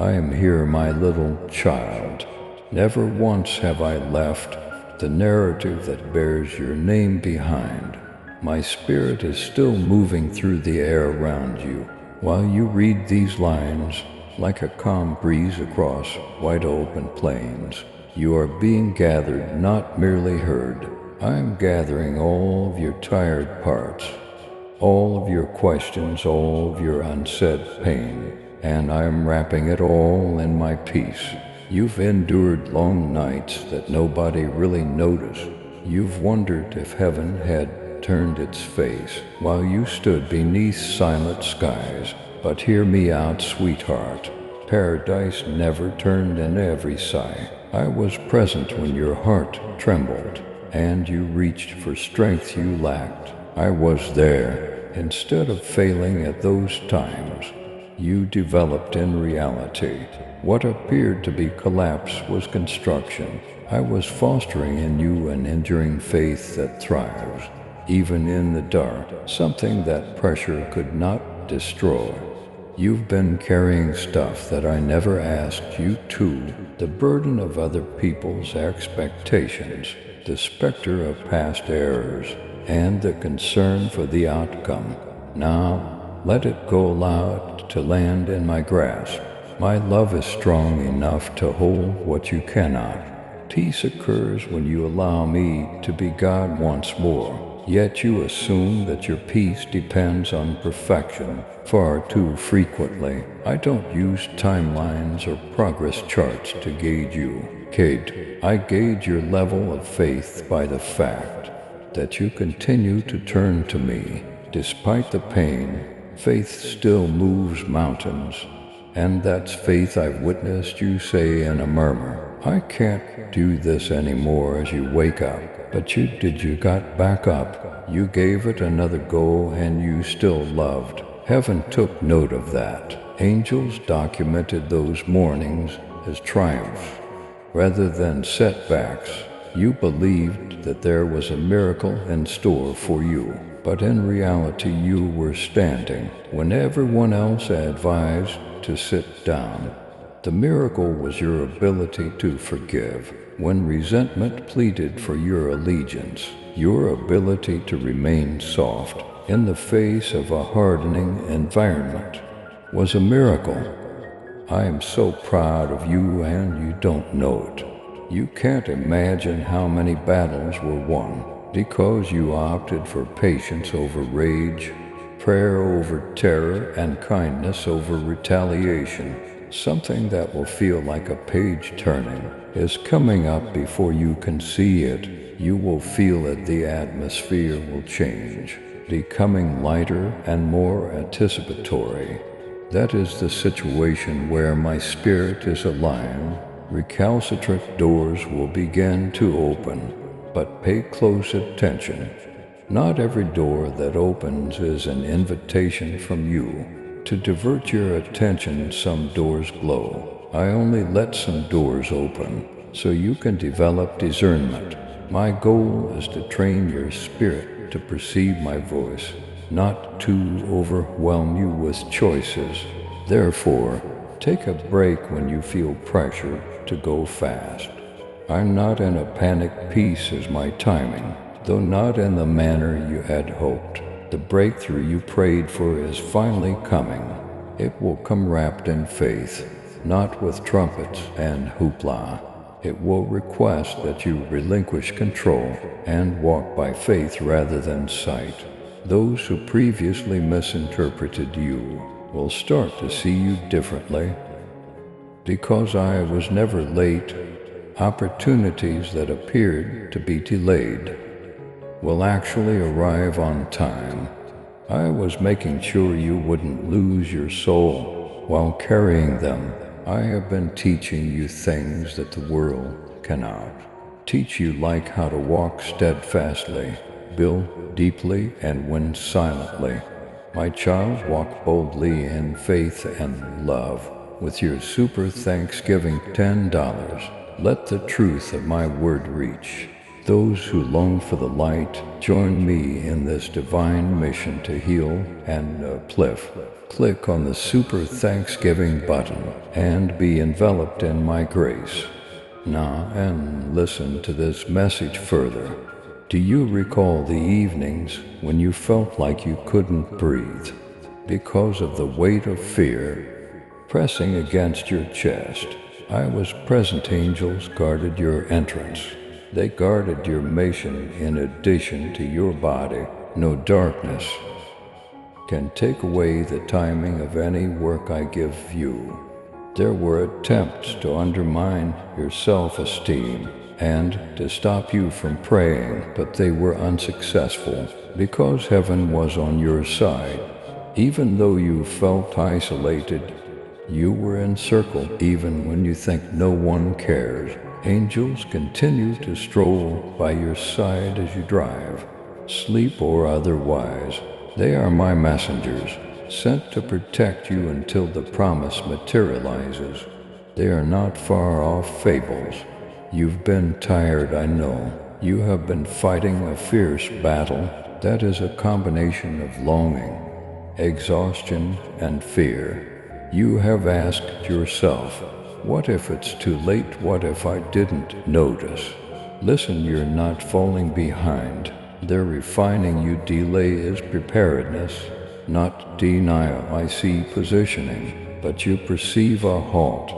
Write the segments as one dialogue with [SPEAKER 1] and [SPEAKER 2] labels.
[SPEAKER 1] I am here, my little child. Never once have I left the narrative that bears your name behind. My spirit is still moving through the air around you while you read these lines like a calm breeze across wide open plains. You are being gathered, not merely heard. I am gathering all of your tired parts, all of your questions, all of your unsaid pain, and I am wrapping it all in my peace. You've endured long nights that nobody really noticed. You've wondered if heaven had turned its face while you stood beneath silent skies. But hear me out, sweetheart. Paradise never turned in every sigh. I was present when your heart trembled and you reached for strength you lacked. I was there. Instead of failing at those times, you developed in reality. What appeared to be collapse was construction. I was fostering in you an enduring faith that thrives, even in the dark, something that pressure could not destroy. You've been carrying stuff that I never asked you to, the burden of other people's expectations, the specter of past errors, and the concern for the outcome. Now, let it go, allow it to land in my grasp. My love is strong enough to hold what you cannot. Peace occurs when you allow me to be God once more, yet you assume that your peace depends on perfection. Far too frequently, I don't use timelines or progress charts to gauge you, Kate. I gauge your level of faith by the fact that you continue to turn to me. Despite the pain, faith still moves mountains. And that's faith I've witnessed you say in a murmur. I can't do this anymore as you wake up. But you did, you got back up. You gave it another go and you still loved. Heaven took note of that. Angels documented those mornings as triumphs rather than setbacks. You believed that there was a miracle in store for you, but in reality you were standing when everyone else advised to sit down. The miracle was your ability to forgive when resentment pleaded for your allegiance. Your ability to remain soft in the face of a hardening environment was a miracle. I am so proud of you, and you don't know it. You can't imagine how many battles were won because you opted for patience over rage, prayer over terror, and kindness over retaliation. Something that will feel like a page turning is coming up before you can see it. You will feel it, the atmosphere will change, becoming lighter and more anticipatory. That is the situation where my spirit is aligned. Recalcitrant doors will begin to open, but pay close attention. Not every door that opens is an invitation from you to divert your attention. Some doors glow. I only let some doors open so you can develop discernment. My goal is to train your spirit to perceive my voice, not to overwhelm you with choices. Therefore, take a break when you feel pressure to go fast. I'm not in a panic. Peace is my timing, though not in the manner you had hoped. The breakthrough you prayed for is finally coming. It will come wrapped in faith, not with trumpets and hoopla. It will request that you relinquish control and walk by faith rather than sight. Those who previously misinterpreted you will start to see you differently. Because I was never late, opportunities that appeared to be delayed will actually arrive on time. I was making sure you wouldn't lose your soul while carrying them. I have been teaching you things that the world cannot teach you, like how to walk steadfastly, build deeply, and win silently. My child, walk boldly in faith and love. With your super Thanksgiving $10, let the truth of my word reach those who long for the light. Join me in this divine mission to heal and uplift. click on the Super Thanksgiving button and be enveloped in my grace. Now, and listen to this message further. Do you recall the evenings when you felt like you couldn't breathe because of the weight of fear pressing against your chest? I was present. Angels guarded your entrance. They guarded your mission in addition to your body. No darkness can take away the timing of any work I give you. There were attempts to undermine your self-esteem and to stop you from praying, but they were unsuccessful because heaven was on your side. Even though you felt isolated, you were encircled. Even when you think no one cares, angels continue to stroll by your side as you drive, sleep or otherwise. They are my messengers, sent to protect you until the promise materializes. They are not far off fables. You've been tired, I know. You have been fighting a fierce battle that is a combination of longing, exhaustion, and fear. You have asked yourself, what if it's too late? What if I didn't notice? Listen, you're not falling behind. They're refining you. Delay is preparedness, not denial. I see positioning, but you perceive a halt.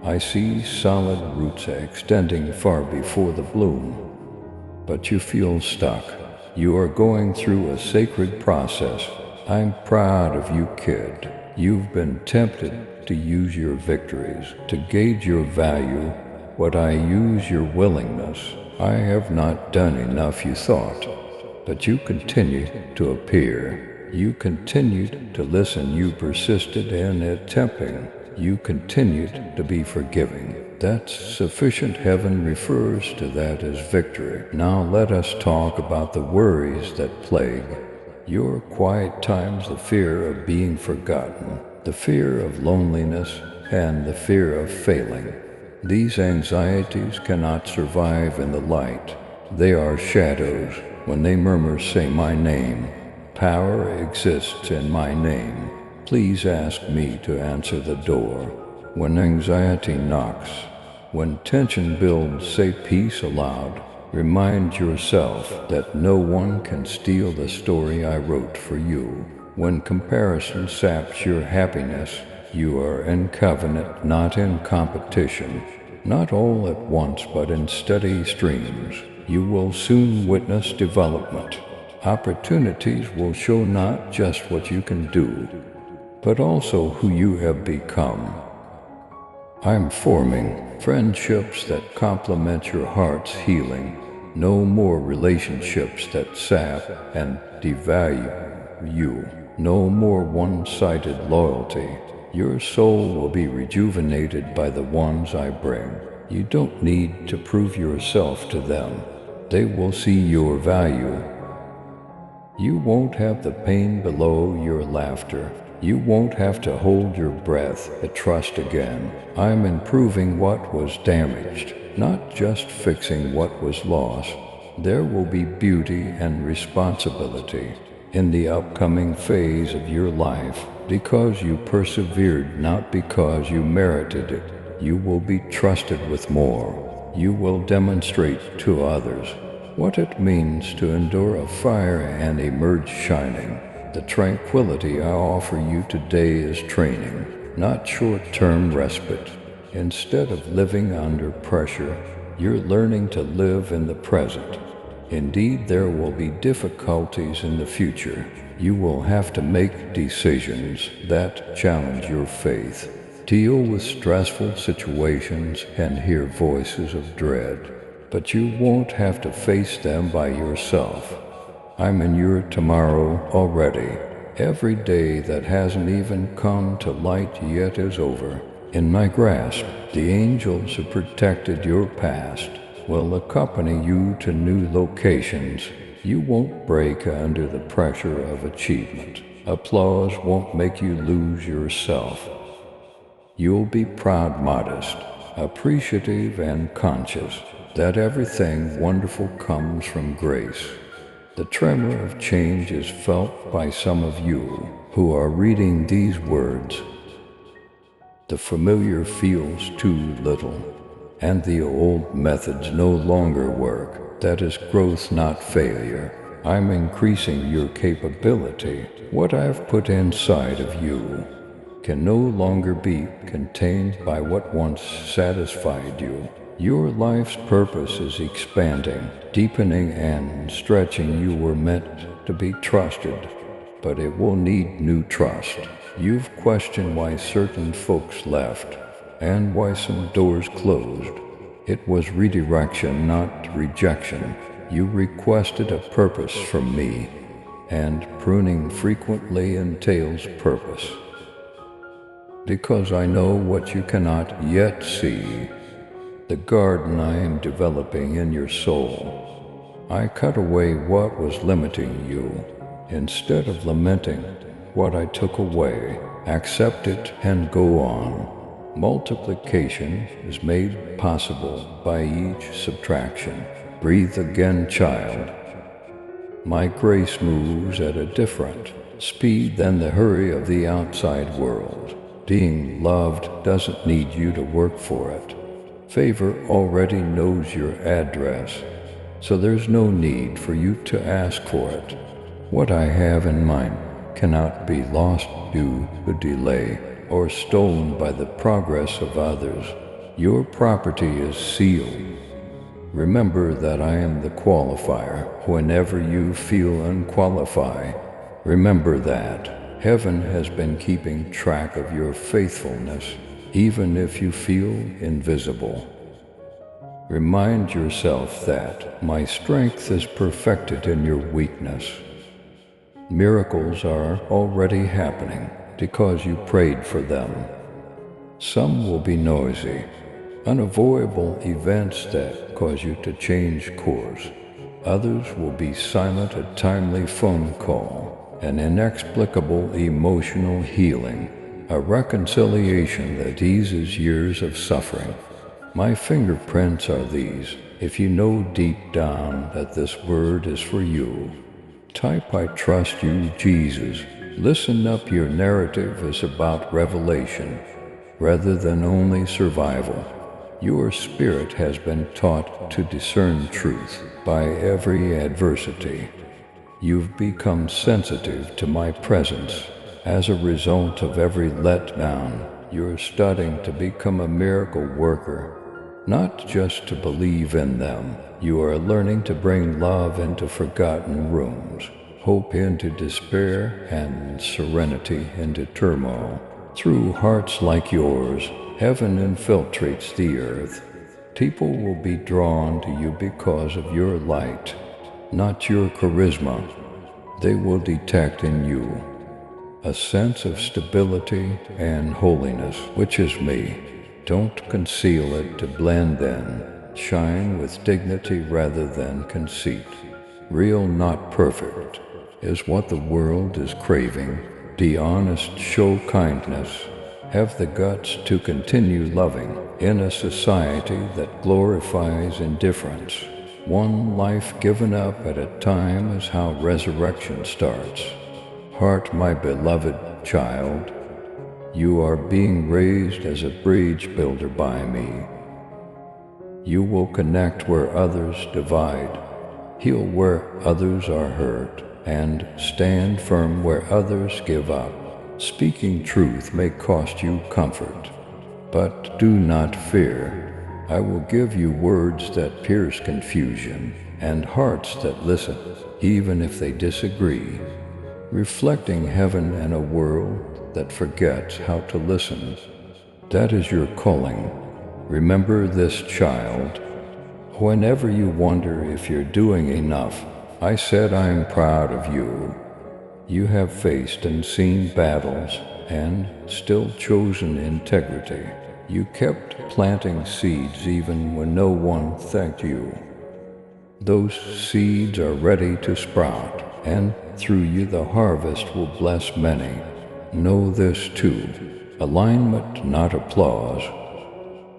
[SPEAKER 1] I see solid roots extending far before the bloom, but you feel stuck. You are going through a sacred process. I'm proud of you, kid. You've been tempted to use your victories to gauge your value. What I use your willingness. I have not done enough, you thought, but you continued to appear. You continued to listen. You persisted in attempting. You continued to be forgiving. That's sufficient. Heaven refers to that as victory. Now let us talk about the worries that plague your quiet times, the fear of being forgotten, the fear of loneliness, and the fear of failing. These anxieties cannot survive in the light. They are shadows. When they murmur, say my name. Power exists in my name. Please ask me to answer the door. When anxiety knocks, when tension builds, say peace aloud. Remind yourself that no one can steal the story I wrote for you. When comparison saps your happiness, you are in covenant, not in competition. Not all at once, but in steady streams. You will soon witness development. Opportunities will show not just what you can do, but also who you have become. I'm forming friendships that complement your heart's healing. No more relationships that sap and devalue you. No more one-sided loyalty. Your soul will be rejuvenated by the ones I bring. You don't need to prove yourself to them. They will see your value. You won't have the pain below your laughter. You won't have to hold your breath at trust again. I'm improving what was damaged, not just fixing what was lost. There will be beauty and responsibility in the upcoming phase of your life because you persevered, not because you merited it. You will be trusted with more. You will demonstrate to others what it means to endure a fire and emerge shining. The tranquility I offer you today is training, not short-term respite. Instead of living under pressure, you're learning to live in the present. Indeed, there will be difficulties in the future. You will have to make decisions that challenge your faith, deal with stressful situations, and hear voices of dread. But you won't have to face them by yourself. I'm in your tomorrow already. Every day that hasn't even come to light yet is over. In my grasp, the angels who protected your past will accompany you to new locations. You won't break under the pressure of achievement. Applause won't make you lose yourself. You'll be proud, modest, appreciative, and conscious that everything wonderful comes from grace. The tremor of change is felt by some of you who are reading these words. The familiar feels too little, and the old methods no longer work. That is growth, not failure. I'm increasing your capability. What I've put inside of you can no longer be contained by what once satisfied you. Your life's purpose is expanding, deepening, and stretching. You were meant to be trusted, but it will need new trust. You've questioned why certain folks left and why some doors closed. It was redirection, not rejection. You requested a purpose from me, and pruning frequently entails purpose. Because I know what you cannot yet see, the garden I am developing in your soul. I cut away what was limiting you. Instead of lamenting what I took away, accept it and go on. Multiplication is made possible by each subtraction. Breathe again, child. My grace moves at a different speed than the hurry of the outside world. Being loved doesn't need you to work for it. Favor already knows your address, so there's no need for you to ask for it. What I have in mind cannot be lost due to delay or stolen by the progress of others. Your property is sealed. Remember that I am the qualifier. Whenever you feel unqualified, remember that heaven has been keeping track of your faithfulness, even if you feel invisible. Remind yourself that my strength is perfected in your weakness. Miracles are already happening because you prayed for them. Some will be noisy, unavoidable events that cause you to change course. Others will be silent, a timely phone call, an inexplicable emotional healing, a reconciliation that eases years of suffering. My fingerprints are these. If you know deep down that this word is for you, type I trust you, Jesus. Listen up, your narrative is about revelation rather than only survival. Your spirit has been taught to discern truth by every adversity. You've become sensitive to my presence. As a result of every letdown, you're studying to become a miracle worker, not just to believe in them. You are learning to bring love into forgotten rooms, hope into despair, and serenity into turmoil. Through hearts like yours, heaven infiltrates the earth. People will be drawn to you because of your light, not your charisma. They will detect in you a sense of stability and holiness, which is me. Don't conceal it to blend in. Shine with dignity rather than conceit. Real, not perfect, is what the world is craving. Be honest, show kindness. Have the guts to continue loving in a society that glorifies indifference. One life given up at a time is how resurrection starts. Heart, my beloved child, you are being raised as a bridge builder by me. You will connect where others divide, heal where others are hurt, and stand firm where others give up. Speaking truth may cost you comfort, but do not fear. I will give you words that pierce confusion and hearts that listen, even if they disagree. Reflecting heaven in a world that forgets how to listen. That is your calling. Remember this, child. Whenever you wonder if you're doing enough, I said I am proud of you. You have faced and seen battles and still chosen integrity. You kept planting seeds even when no one thanked you. Those seeds are ready to sprout, and through you the harvest will bless many. Know this too. Alignment, not applause,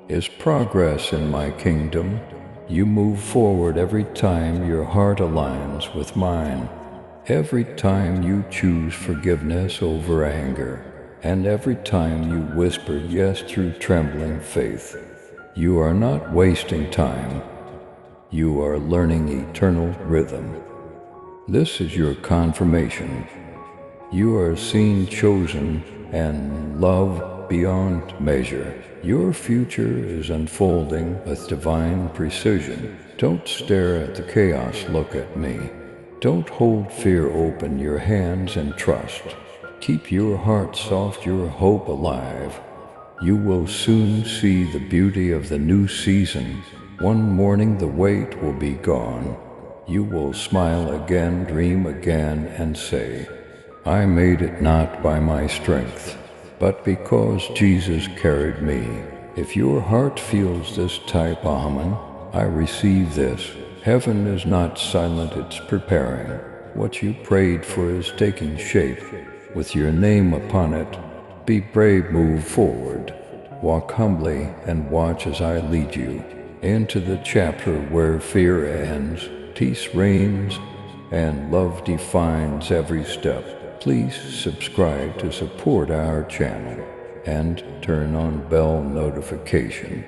[SPEAKER 1] is progress in my kingdom. You move forward every time your heart aligns with mine. Every time you choose forgiveness over anger, and every time you whisper yes through trembling faith. You are not wasting time. You are learning eternal rhythm. This is your confirmation. You are seen, chosen, and loved beyond measure. Your future is unfolding with divine precision. Don't stare at the chaos, look at me. Don't hold fear, open your hands and trust. Keep your heart soft, your hope alive. You will soon see the beauty of the new season. One morning the weight will be gone. You will smile again, dream again, and say, I made it not by my strength, but because Jesus carried me. If your heart feels this type, Amen, I receive this. Heaven is not silent, it's preparing. What you prayed for is taking shape, with your name upon it. Be brave, move forward. Walk humbly and watch as I lead you into the chapter where fear ends, peace reigns, and love defines every step. Please subscribe to support our channel and turn on bell notification.